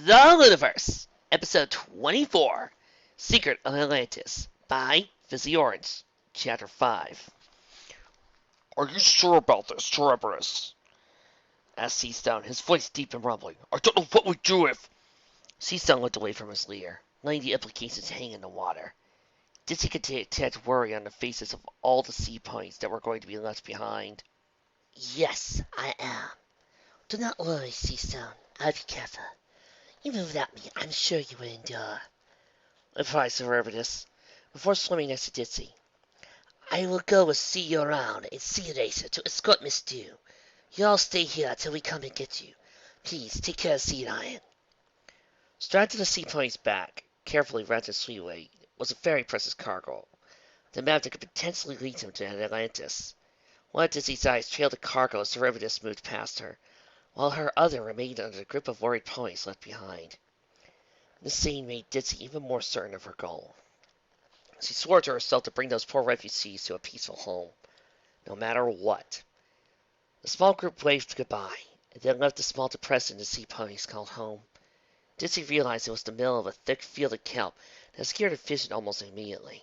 The Lunaverse, Episode 24, Secret of Atlantis, by Orange, Chapter 5. Are you sure about this, Cerberus? Asked Seastone, his voice deep and rumbling. I don't know what we do if... Seastone looked away from his leer, letting the implications hang in the water. Ditzy could detect worry on the faces of all the sea ponies that were going to be left behind. Yes, I am. Do not worry, Seastone. I'll be careful. Even without me, I'm sure you will endure, replied Cerberus, before swimming next to Ditzy. I will go and see you around and Sea Racer to escort Miss Dew. You all stay here until we come and get you. Please take care of Sea Lion. Strapped to the sea pony's back, carefully wrapped in Sweetway, was a very precious cargo. The map that could potentially lead him to Atlantis. One of Ditzy's eyes trailed the cargo as Cerberus moved past her, while her other remained under the grip of worried ponies left behind. This scene made Ditzy even more certain of her goal. She swore to herself to bring those poor refugees to a peaceful home, no matter what. The small group waved goodbye, and then left the small depression the sea ponies called home. Ditzy realized it was the middle of a thick field of kelp that scared her vision almost immediately.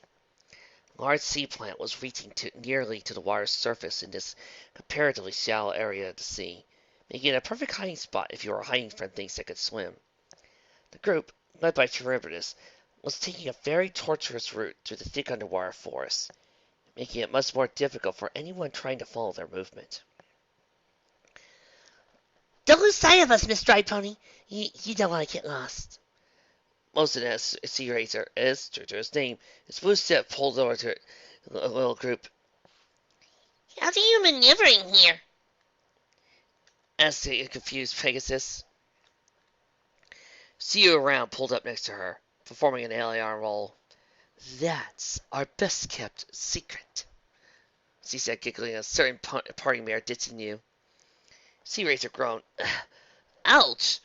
A large sea plant was reaching nearly to the water's surface in this comparatively shallow area of the sea, making it a perfect hiding spot if you were hiding from things that could swim. The group, led by Charybdis, was taking a very tortuous route through the thick underwater forest, making it much more difficult for anyone trying to follow their movement. Don't lose sight of us, Miss Dry Pony. You don't want to get lost. Most of the Sea Racer is, true to his name, his blue step pulled over to a little group. How are you maneuvering here? Asked the confused Pegasus. See You Around pulled up next to her, performing an alien roll. That's our best-kept secret, she said, giggling at a certain party mare Ditzy knew. Sea Racer groaned. Ouch!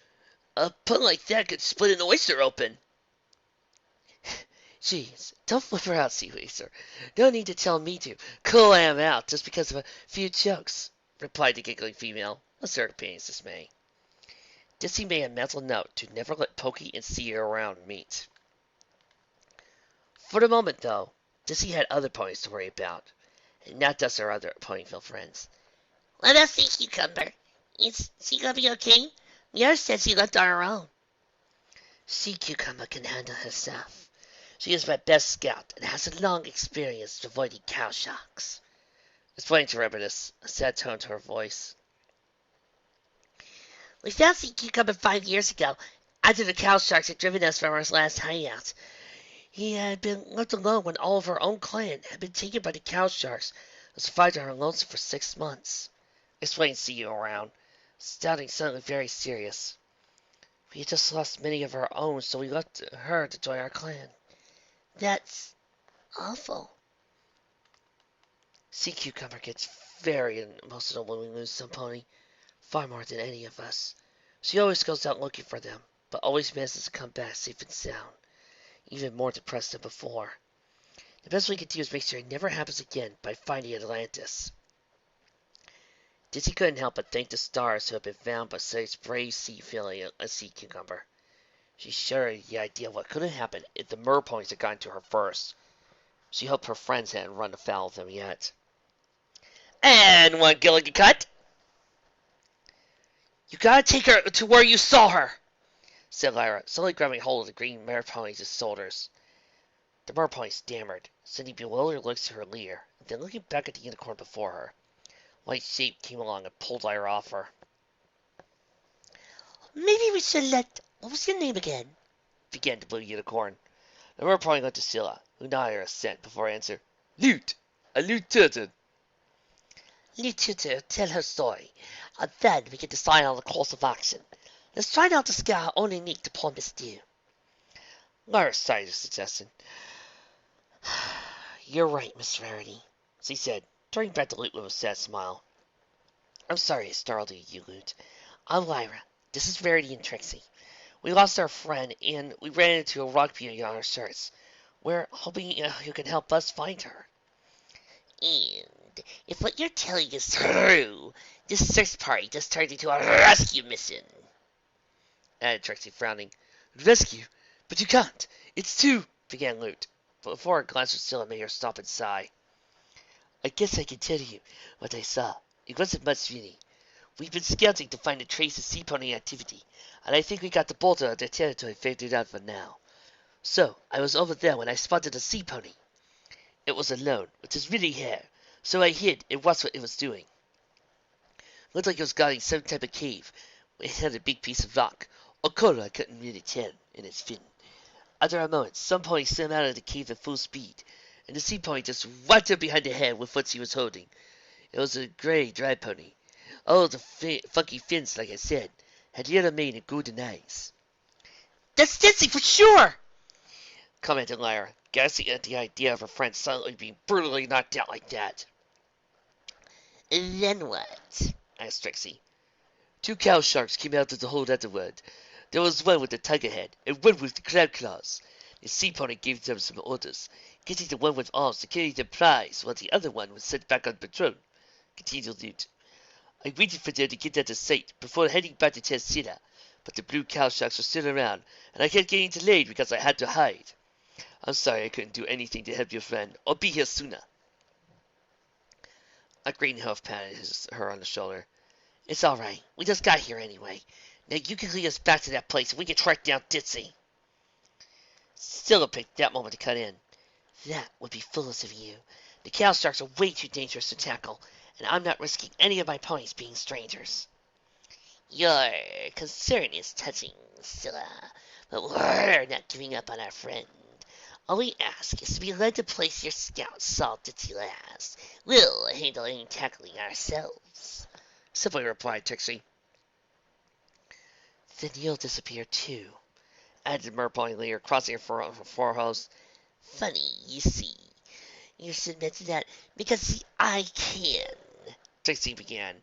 A pun like that could split an oyster open. Jeez, don't flip her out, Sea Racer. No need to tell me to cool am out just because of a few jokes, replied the giggling female, a certain pain's dismay. Ditzy made a mental note to never let Pokey and See You Around meet. For the moment, though, Ditzy had other ponies to worry about, and not just her other Ponyville friends. Let us see Cucumber. Is she gonna be okay? Lyra said she left on her own. Sea Cucumber can handle herself. She is my best scout and has a long experience avoiding cow shocks, explained Charybdis, a sad tone to her voice. We found Sea Cucumber 5 years ago, after the cow sharks had driven us from our last hideout. He had been left alone when all of her own clan had been taken by the cow sharks and survived on her lonesome for 6 months, explained See You Around, sounding suddenly very serious. We had just lost many of our own, so we left her to join our clan. That's awful. Sea Cucumber gets very emotional when we lose some pony, far more than any of us. She always goes out looking for them, but always manages to come back safe and sound, even more depressed than before. The best we can do is make sure it never happens again by finding Atlantis. Ditzy couldn't help but thank the stars who had been found by such brave sea-feeling a Sea Cucumber. She shuddered at the idea of what could have happened if the merponies had gotten to her first. She hoped her friends hadn't run afoul of them yet. And one Gilligan cut! You gotta take her to where you saw her, said Lyra, suddenly grabbing hold of the green merpony's shoulders. The merpony stammered, sending bewildered looks to her leer, and then looking back at the unicorn before her. A white shape came along and pulled Lyra off her. Maybe we should let... What was your name again? Began the blue unicorn. The merpony looked to Scylla, who nodded her assent before answering. Lute! A lute turtle! Lute Tutor, tell her story, and then we can decide on the course of action. Let's try not to scare our own unique to poor Miss Dew. Lyra sighed a suggestion. You're right, Miss Rarity, she said, turning back to Lute with a sad smile. I'm sorry I startled you, Lute. I'm Lyra. This is Rarity and Trixie. We lost our friend, and we ran into a rock beauty on our shirts. We're hoping you can help us find her. And if what you're telling is true, this search party just turned into a rescue mission. added Trixie, frowning. Rescue? But you can't. It's too, began Lute. But before her glance was still, it made her stop and sigh. I guess I can tell you what I saw. It wasn't much, really. We've been scouting to find a trace of sea pony activity, and I think we got the border of their territory figured out for now. So, I was over there when I spotted a sea pony. It was alone, with his really hair, so I hid and watched what it was doing. Looked like it was guarding some type of cave. It had a big piece of rock, or coral I couldn't really tell, in its fin. After a moment, some pony swam out of the cave at full speed, and the sea pony just whacked her behind the head with what she was holding. It was a grey, dry pony. All the funky fins, like I said, had yellow mane and golden eyes. That's Ditzy for sure! Commented Lyra, gasping at the idea of her friend suddenly being brutally knocked out like that. Then what? Asked Trixie. 2 cow sharks came out of the hole afterward. There was one with the tiger head, and one with the crab claws. The sea pony gave them some orders, getting the one with arms to carry the prize, while the other one was sent back on patrol. Continued Lute. I waited for them to get out of sight before heading back to Tessina, but the blue cow sharks were still around, and I kept getting delayed because I had to hide. I'm sorry I couldn't do anything to help your friend, or be here sooner. A green hoof patted her on the shoulder. It's all right. We just got here anyway. Now you can lead us back to that place and we can track down Ditzy. Still picked that moment to cut in. That would be foolish of you. The cow sharks are way too dangerous to tackle, and I'm not risking any of my ponies being strangers. Your concern is touching, Scylla, but we're not giving up on our friend. All we ask is to be led to place your scouts saw Ditzy last. We'll handle any tackling ourselves. Simply replied Trixie. Then you'll disappear too, added Ponyvlle, crossing her forehouse. Funny, you see. You should mention that because I can. Trixie began,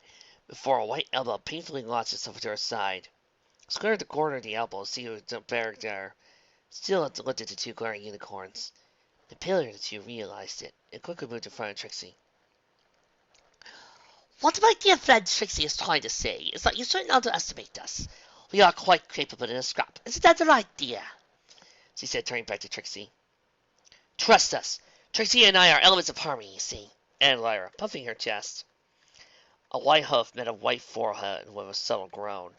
before a white elbow painfully launched itself to her side. Squared at the corner of the elbow, see who was buried there. Still looked at the 2 glaring unicorns. The paler of the 2 realized it, and quickly moved in front of Trixie. What my dear friend Trixie is trying to say is that you shouldn't underestimate us. We are quite capable in a scrap. Isn't that the right idea? She said, turning back to Trixie. Trust us. Trixie and I are elements of harmony, you see, added Lyra, puffing her chest. A white hoof met a white forehead with a subtle groan,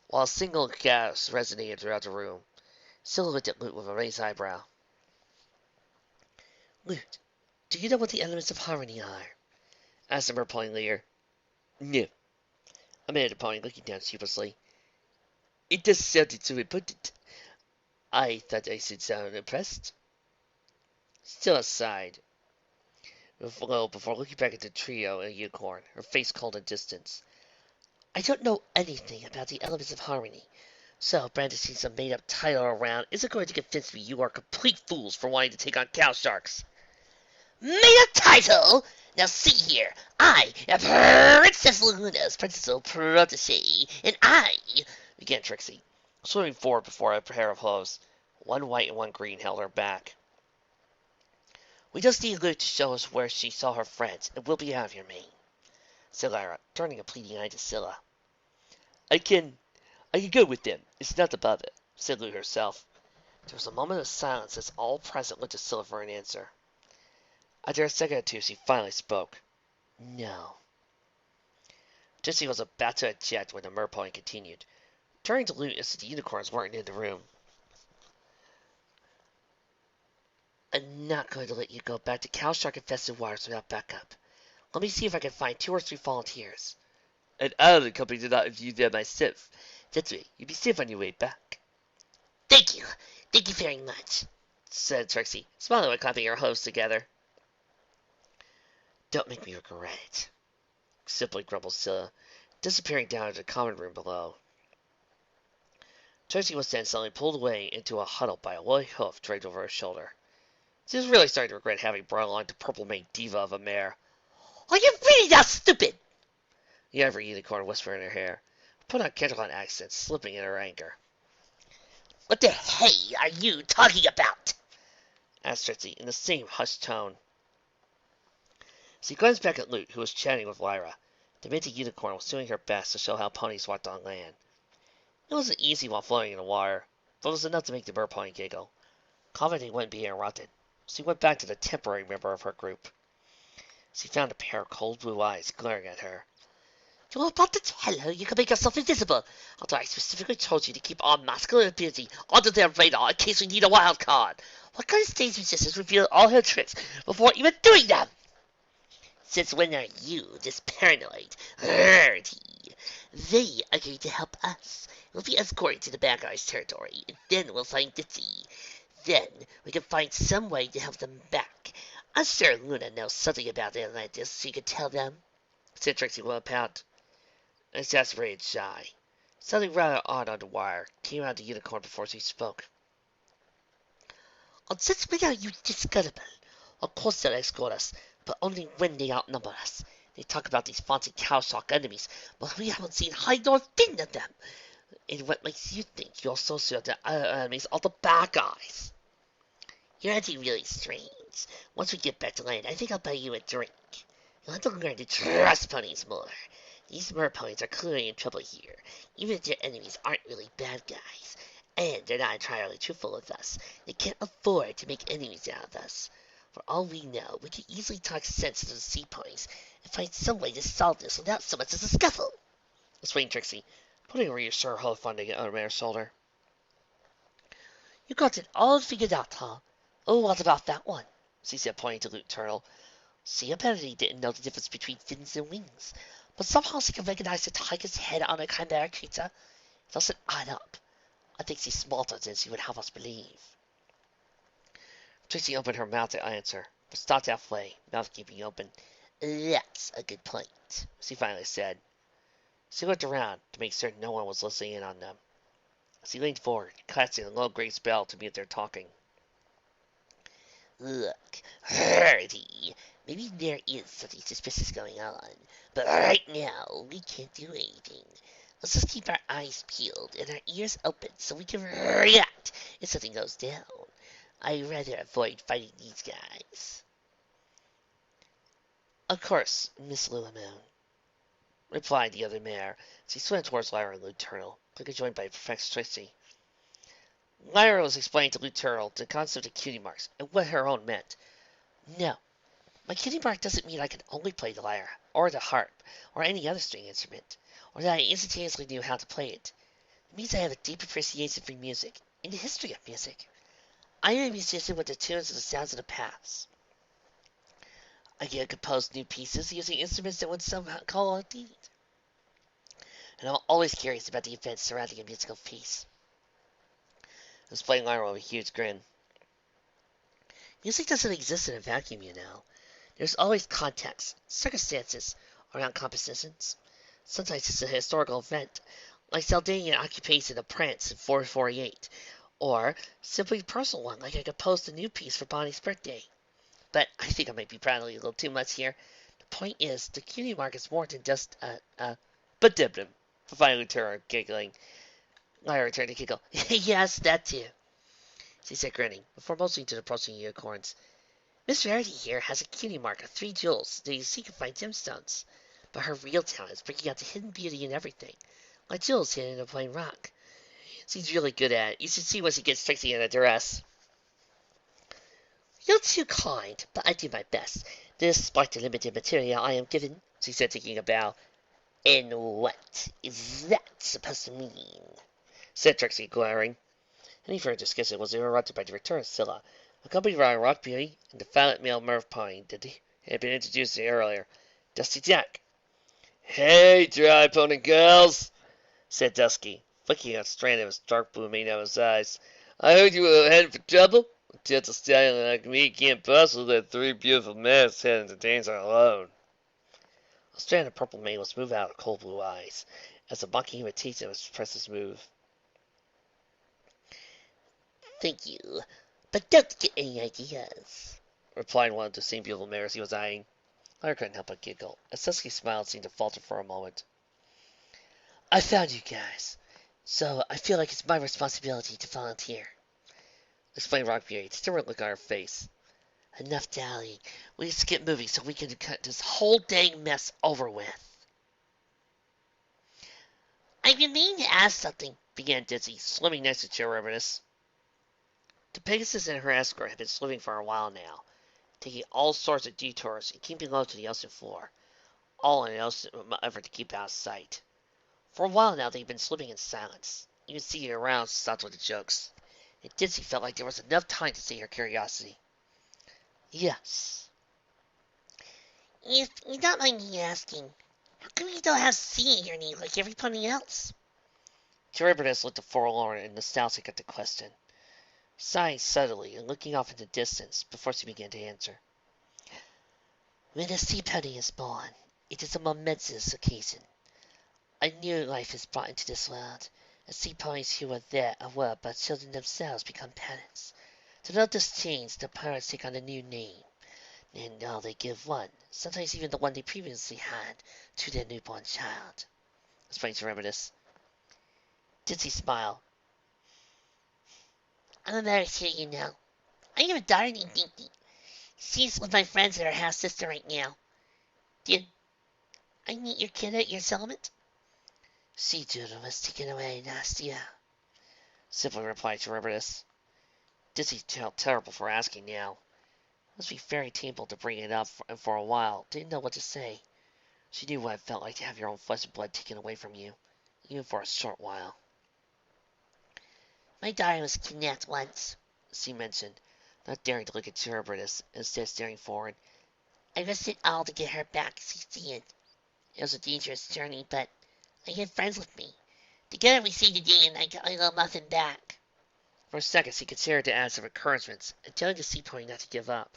while a single gasp resonated throughout the room. Still looked at Lute with a raised eyebrow. Lute, do you know what the elements of harmony are? Asked the Ponyvlle. No, admitted the pony, looking down sheepishly. It just sounded so important. I thought I should sound impressed. Still aside, before looking back at the trio and the unicorn, her face cold in distance. I don't know anything about the elements of harmony, so brandishing some made-up title around isn't going to convince me you are complete fools for wanting to take on cow sharks. Made-up title? Now see here, I am Princess Luna's principal protege, and I, began Trixie, swimming forward before a pair of hooves. 1 white and 1 green held her back. We just need Lute to show us where she saw her friends, and we'll be out of your mane, said Lyra, turning a pleading eye to Scylla. I can go with them. It's not a bother, said Lute herself. There was a moment of silence as all present looked to Scylla for an answer. After a second or 2, she finally spoke. No. Ditzy was about to eject when the merpony continued, turning to Lute as the unicorns weren't in the room. I'm not going to let you go back to cow shark-infested waters without backup. Let me see if I can find 2 or 3 volunteers. And I'll accompany the lot of you there myself. That way, you'll be safe on your way back. Thank you. Thank you very much, said Trixie, smiling while clapping her hooves together. Don't make me regret it, simply grumbled Scylla, disappearing down into the common room below. Trixie was then suddenly pulled away into a huddle by a white hoof draped over her shoulder. She was really starting to regret having brought along the purple-maned diva of a mare. Are you really that stupid? The ivory unicorn whispered in her hair, put on Canterlot accent, slipping in her anger. What the hey are you talking about? Asked Trixie in the same hushed tone. She glanced back at Lute, who was chatting with Lyra. The minty unicorn was doing her best to show how ponies walked on land. It wasn't easy while floating in the water, but it was enough to make the merpony giggle. Commenting wouldn't be interrupted, so he went back to the temporary member of her group. She found a pair of cold blue eyes glaring at her. You're about to tell her you can make yourself invisible, although I specifically told you to keep our masculine ability under their radar in case we need a wild card. What kind of stage resistance revealed all her tricks before even doing them? Since when are you this paranoid? Rarity. They are going to help us. We'll be escorted to the bad guys' territory, and then we'll find Ditzy. Then we can find some way to help them back. I'm sure Luna knows something about Atlantis, so you can tell them, said Trixie with a pout. Exasperated shy. Something rather odd on the wire came out of the unicorn before she spoke. On since when are you discoverable? Of course they'll escort us, but only when they outnumber us. They talk about these fancy cow-shark enemies, but we haven't seen hide nor fin of them. And what makes you think you're so sure that other enemies are the bad guys? You're acting really strange. Once we get back to land, I think I'll buy you a drink. You'll have to learn to trust ponies more. These merponies are clearly in trouble here, even if their enemies aren't really bad guys. And they're not entirely truthful with us. They can't afford to make enemies out of us. For all we know, we could easily talk sense into the sea ponies and find some way to solve this without so much as a scuffle, explained Trixie, putting a reassuring hold on the other mare's shoulder. You got it all figured out, huh? Oh, what about that one? She said, pointing to Loot Turtle. She apparently didn't know the difference between fins and wings, but somehow she can recognize the tiger's head on a chimera creature. It doesn't add up. I think she's smarter than she would have us believe. Trixie opened her mouth to answer, but stopped halfway, mouth keeping open. That's a good point, she finally said. She looked around to make certain no one was listening in on them. She leaned forward, casting a low gray spell to mute their talking. Look, Rarity, maybe there is something suspicious going on, but right now we can't do anything. Let's just keep our eyes peeled and our ears open so we can react if something goes down. I'd rather avoid fighting these guys. Of course, Miss Lunamoon, replied the other mare. She swam towards Lyra and Loot Turtle, quickly joined by Professor Trixie. Lyra was explaining to Loot Turtle the concept of cutie marks and what her own meant. No, my cutie mark doesn't mean I can only play the lyre, or the harp, or any other string instrument, or that I instantaneously knew how to play it. It means I have a deep appreciation for music, and the history of music. I am a musician with the tunes and the sounds of the past. I can compose new pieces using instruments that would somehow call on need. And I'm always curious about the events surrounding a musical piece. Explained Lyra with a huge grin. Music doesn't exist in a vacuum, you know. There's always context, circumstances around compositions. Sometimes it's a historical event, like Saldanian occupation of France in 448, or simply a personal one, like I composed a new piece for Bonnie's birthday. But I think I might be prattling a little too much here. The point is, the cutie mark is more than just But Dibdim, finally turned, giggling. Lyra turned to giggle. Yes, that too, she said, grinning, before motioning to the approaching unicorns. Miss Rarity here has a cutie mark of 3 jewels that you see can find gemstones. But her real talent is bringing out the hidden beauty in everything, like jewels hidden in a plain rock. She's really good at it. You should see when she gets Trixie in a dress. You're too kind, but I do my best, despite the limited material I am given, she said, taking a bow. And what is that supposed to mean? Said Trixie, glaring. Any further discussion was interrupted by the return of Scylla, accompanied by Rock Beauty and the valiant male merpony that had been introduced to earlier, Dusty Jack. Hey, dry pony girls, said Dusky, flicking a strand of his dark blue mane out of his eyes. I heard you were headed for trouble. A gentle stallion like me can't possibly let 3 beautiful mares head into danger alone. A strand of purple mane was moved out of cold blue eyes, as a mocking imitation of his precious move. Thank you, but don't get any ideas, replied one of the same beautiful mares he was eyeing. Lyra couldn't help but giggle, as Dusky's smile seemed to falter for a moment. I found you guys, so I feel like it's my responsibility to volunteer, explained Rock Beauty, still a look on her face. Enough dallying. We need to get moving so we can cut this whole dang mess over with. I've been meaning to ask something began Ditzy, swimming next to Charybdis. The Pegasus and her escort had been swimming for a while now, taking all sorts of detours and keeping low to the ocean floor, all in an effort to keep out of sight. For a while now they'd been swimming in silence, even seeing around stopped with the jokes, and Ditzy felt like there was enough time to see her curiosity. Yes. If you don't mind me asking, how come you don't have C in your name like everybody else? Charybdis looked forlorn and nostalgic at the question, sighing subtly and looking off in the distance before she began to answer. When a sea pony is born, it is a momentous occasion. A new life is brought into this world, and sea ponies who were there or were but children themselves become parents. To note this change, the parents take on a new name, and now they give one, sometimes even the one they previously had, to their newborn child, explained Charybdis. Ditzy smiled. I'm a married kid, you know. I have a daughter named Dinky. She's with my friends and her half-sister right now. Did I meet your kid at your settlement? Sea Doodle was taken away last year, simply replied Charybdis. Ditzy felt terrible for asking now. It must be very painful to bring it up, and for a while didn't know what to say. She knew what it felt like to have your own flesh and blood taken away from you, even for a short while. My daughter was kidnapped once, she mentioned, not daring to look at Charybdis, instead staring forward. I risked it all to get her back, she did. It was a dangerous journey, but I had friends with me. Together we saved the day and I got my little muffin back. For a second she considered the act of encouragement and telling the sea pony not to give up.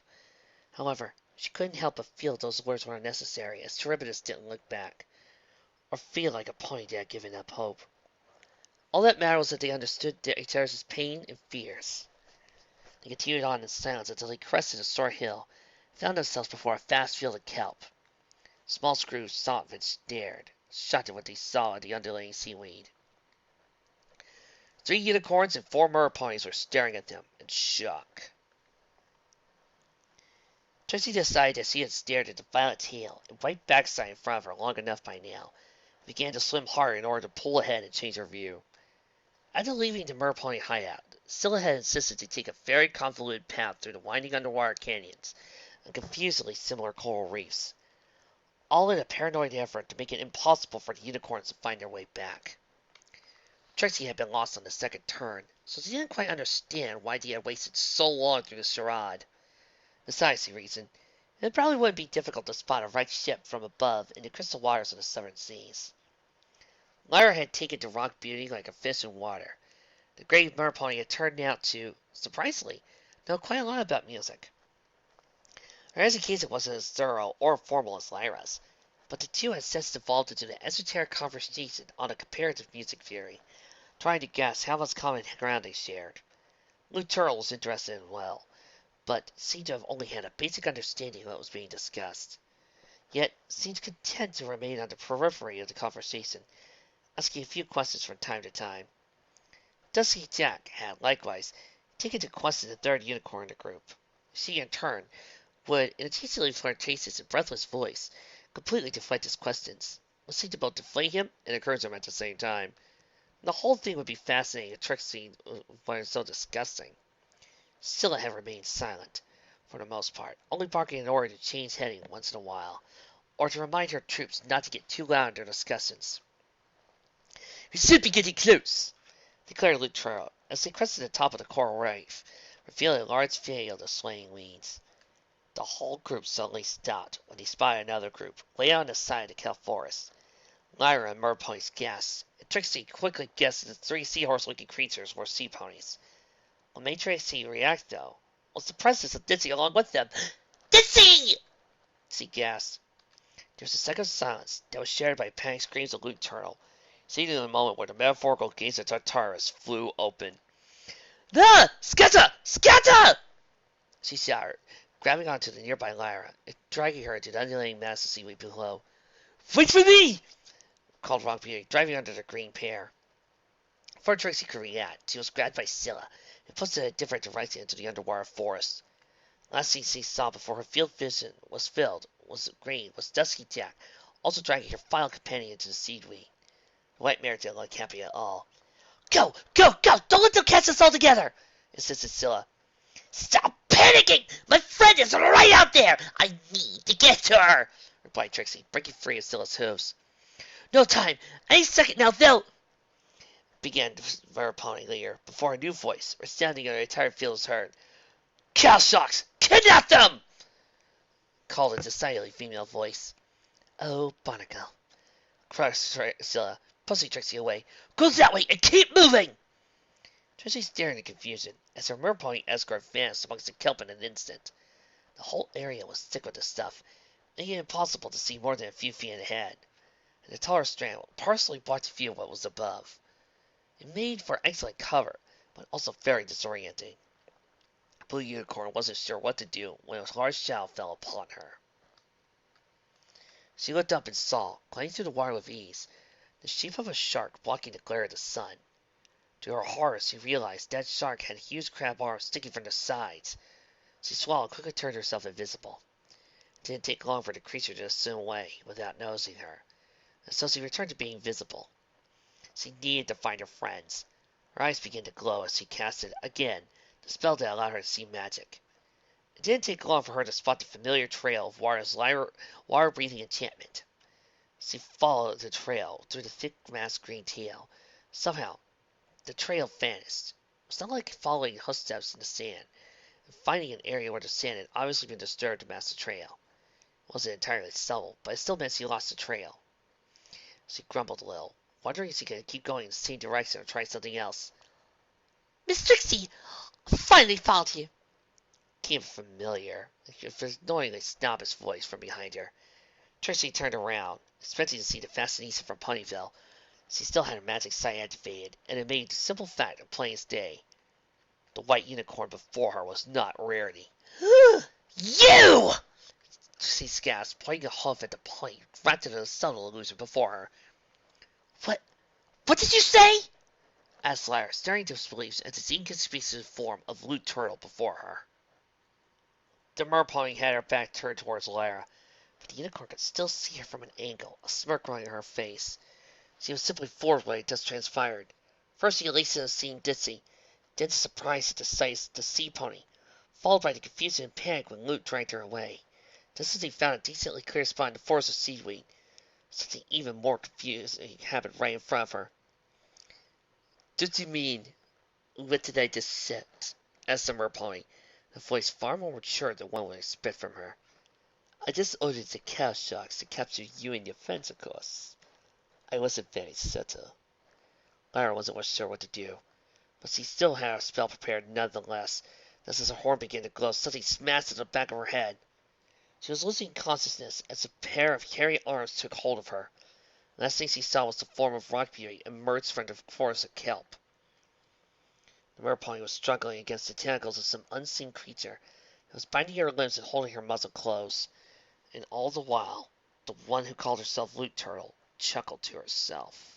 However, she couldn't help but feel those words were unnecessary, as Charybdis didn't look back, or feel like a pony that had given up hope. All that mattered was that they understood each other's pain and fears. They continued on in silence until they crested a short hill and found themselves before a vast field of kelp. Small screws stopped and stared, shocked at what they saw in the undulating seaweed. 3 unicorns and 4 mer ponies were staring at them in shock. Trixie decided that she had stared at the violet tail and white backside in front of her long enough by now, and began to swim hard in order to pull ahead and change her view. After leaving the mer pony hideout, Scylla had insisted to take a very convoluted path through the winding underwater canyons and confusedly similar coral reefs, all in a paranoid effort to make it impossible for the unicorns to find their way back. Trixie had been lost on the second turn, so she didn't quite understand why they had wasted so long through the charade. Besides, he reasoned, it probably wouldn't be difficult to spot a right ship from above in the crystal waters of the southern seas. Lyra had taken to rock beauty like a fish in water. The great mer pony had turned out to, surprisingly, know quite a lot about music. Her education wasn't as thorough or formal as Lyra's, but the two had since devolved into an esoteric conversation on a comparative music theory, trying to guess how much common ground they shared. Luke Turtle was interested in well, but seemed to have only had a basic understanding of what was being discussed, yet seemed content to remain on the periphery of the conversation, asking a few questions from time to time. Dusky Jack had, likewise, taken to question the third unicorn in the group. She, in turn, would, in a tastily flirtatious and breathless voice, completely deflect his questions, which seemed to both deflate him and encourage him at the same time. The whole thing would be fascinating if Trixie wasn't so disgusting. Scylla had remained silent, for the most part, only barking in order to change heading once in a while, or to remind her troops not to get too loud in their discussions. "We should be getting close," declared Luke Turtle, as they crested the top of the coral reef, revealing a large field of swaying weeds. The whole group suddenly stopped when they spotted another group, way out on the side of the kelp forest. Lyra and mer ponies gasped, and Trixie quickly guessed that the 3 seahorse-looking creatures were sea ponies. What made Trixie react, though, was the presence of Ditzy along with them. Ditzy! She gasped. There was a second of silence that was shared by panic screams of Luke Turtle, seen in the moment where the metaphorical gates of Tartarus flew open. "The! Scatter! Scatter!" she shouted, grabbing onto the nearby Lyra and dragging her into the undulating mass of seaweed below. "Wait for me!" called Rock Beauty, driving under the green pair. Before Trixie could react, she was grabbed by Scylla and pushed in a different direction into the underwater forest. Last thing she saw before her field vision was Dusky Jack, also dragging her final companion into the seaweed. The white mare didn't look happy at all. Go, go, go! Don't let them catch us all together! Insisted Scylla. Stop panicking! My friend is right out there! I need to get to her! Replied Trixie, breaking free of Scylla's hooves. No time! Any second now they'll... began Ponyvlle before a new voice, resounding in the entire field, was heard. Cow sharks! Kidnap them! Called a decidedly female voice. Oh, Barnacle, cried Scylla, pushing Trixie away. Go that way and keep moving! Trixie stared in confusion as her merpony escort vanished amongst the kelp in an instant. The whole area was thick with the stuff, making it impossible to see more than a few feet ahead, and the taller strand partially blocked the view of what was above. It made for excellent cover, but also very disorienting. Blue Unicorn wasn't sure what to do when a large shadow fell upon her. She looked up and saw, gliding through the water with ease, the shape of a shark blocking the glare of the sun. To her horror, she realized that shark had huge crab arms sticking from the sides. She swallowed and quickly turned herself invisible. It didn't take long for the creature to swim away without noticing her, and so she returned to being visible. She needed to find her friends. Her eyes began to glow as she casted, again, the spell that allowed her to see magic. It didn't take long for her to spot the familiar trail of Lyra's water-breathing enchantment. She followed the trail through the thick mass green tail. Somehow, the trail vanished. It was not like following footsteps in the sand, and finding an area where the sand had obviously been disturbed to mask the trail. It wasn't entirely stubble, but it still meant she lost the trail. She grumbled a little, wondering if she could keep going in the same direction or try something else. Miss Trixie, I finally found you. Came familiar, an annoyingly snobbish voice from behind her. Trixie turned around, expecting to see the fashionista from Ponyville. She still had her magic sight activated, and it made the simple fact of plain as day. The white unicorn before her was not Rarity. You! She gasped, pointing a hoof at the point, wrapped in a subtle illusion before her. What did you say? Asked Lyra, staring disbelief at the inconspicuous form of Loot Turtle before her. The merpony had her back turned towards Lyra, but the unicorn could still see her from an angle, a smirk growing on her face. She was simply floored when it just transpired. First the elation of seeing Ditzy, then the surprise at the sight of the sea pony, followed by the confusion and panic when Loot dragged her away. Just as he found a decently clear spot in the forest of seaweed, something even more confusing happened right in front of her. What do you mean? What did I just say? Asked the merpony, a voice far more mature than one would expect from her. I just ordered the cow sharks to capture you and your friends, of course. I wasn't very subtle. Lyra wasn't much sure what to do, but she still had her spell prepared nonetheless. Just as her horn began to glow, something smashed at the back of her head. She was losing consciousness as a pair of hairy arms took hold of her. The last thing she saw was the form of Rock Beauty emerge from the forest of kelp. The merpony was struggling against the tentacles of some unseen creature. It was binding her limbs and holding her muzzle close. And all the while, the one who called herself Loot Turtle chuckled to herself.